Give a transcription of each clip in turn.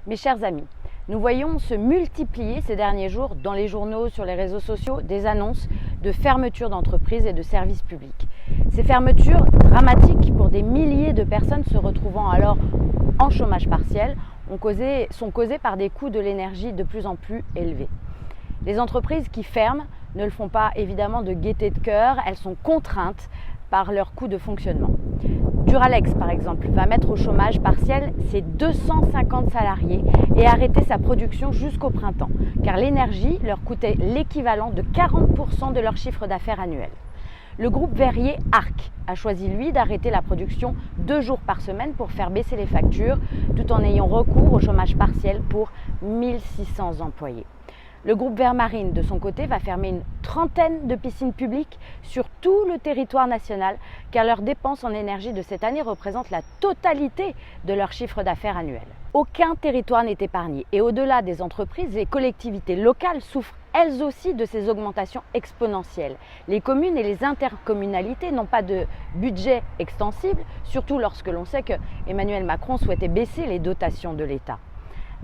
Mes chers amis, nous voyons se multiplier ces derniers jours dans les journaux, sur les réseaux sociaux, des annonces de fermeture d'entreprises et de services publics. Ces fermetures dramatiques pour des milliers de personnes se retrouvant alors en chômage partiel sont causées par des coûts de l'énergie de plus en plus élevés. Les entreprises qui ferment ne le font pas évidemment de gaieté de cœur, elles sont contraintes par leurs coûts de fonctionnement. Duralex, par exemple, va mettre au chômage partiel ses 250 salariés et arrêter sa production jusqu'au printemps, car l'énergie leur coûtait l'équivalent de 40% de leur chiffre d'affaires annuel. Le groupe verrier Arc a choisi, lui, d'arrêter la production 2 jours par semaine pour faire baisser les factures, tout en ayant recours au chômage partiel pour 1600 employés. Le groupe Vermarine, de son côté, va fermer une trentaine de piscines publiques sur tout le territoire national, car leurs dépenses en énergie de cette année représentent la totalité de leur chiffre d'affaires annuel. Aucun territoire n'est épargné et au-delà des entreprises, les collectivités locales souffrent elles aussi de ces augmentations exponentielles. Les communes et les intercommunalités n'ont pas de budget extensible, surtout lorsque l'on sait que Emmanuel Macron souhaitait baisser les dotations de l'État.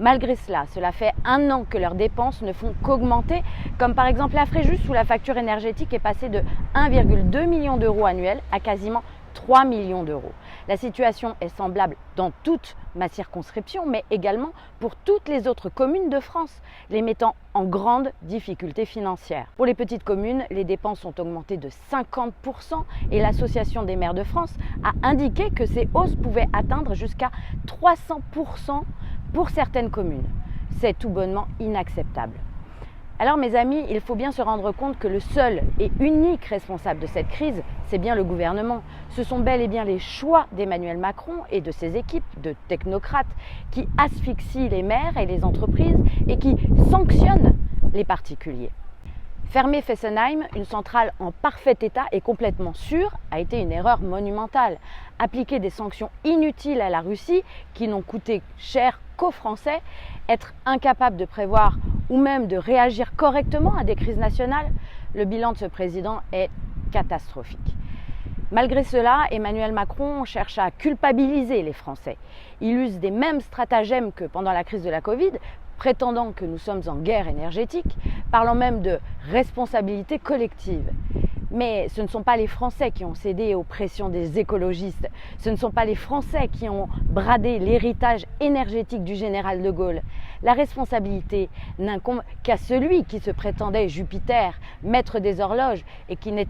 Malgré cela fait 1 an que leurs dépenses ne font qu'augmenter, comme par exemple la Fréjus où la facture énergétique est passée de 1,2 million d'euros annuels à quasiment 3 millions d'euros. La situation est semblable dans toute ma circonscription, mais également pour toutes les autres communes de France, les mettant en grande difficulté financière. Pour les petites communes, les dépenses ont augmenté de 50% et l'Association des maires de France a indiqué que ces hausses pouvaient atteindre jusqu'à 300% pour certaines communes. C'est tout bonnement inacceptable. Alors mes amis, il faut bien se rendre compte que le seul et unique responsable de cette crise, c'est bien le gouvernement. Ce sont bel et bien les choix d'Emmanuel Macron et de ses équipes de technocrates qui asphyxient les maires et les entreprises et qui sanctionnent les particuliers. Fermer Fessenheim, une centrale en parfait état et complètement sûre, a été une erreur monumentale. Appliquer des sanctions inutiles à la Russie, qui n'ont coûté cher qu'aux Français, être incapable de prévoir ou même de réagir correctement à des crises nationales, le bilan de ce président est catastrophique. Malgré cela, Emmanuel Macron cherche à culpabiliser les Français. Il use des mêmes stratagèmes que pendant la crise de la Covid, prétendant que nous sommes en guerre énergétique, parlant même de responsabilité collective. Mais ce ne sont pas les Français qui ont cédé aux pressions des écologistes. Ce ne sont pas les Français qui ont bradé l'héritage énergétique du général de Gaulle. La responsabilité n'incombe qu'à celui qui se prétendait Jupiter, maître des horloges, et qui n'est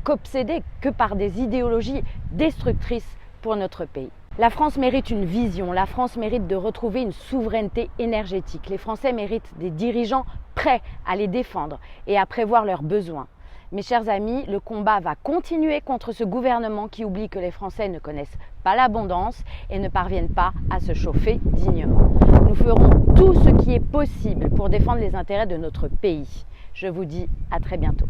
qu'obsédé que par des idéologies destructrices pour notre pays. La France mérite une vision, la France mérite de retrouver une souveraineté énergétique. Les Français méritent des dirigeants prêts à les défendre et à prévoir leurs besoins. Mes chers amis, le combat va continuer contre ce gouvernement qui oublie que les Français ne connaissent pas l'abondance et ne parviennent pas à se chauffer dignement. Nous ferons tout ce qui est possible pour défendre les intérêts de notre pays. Je vous dis à très bientôt.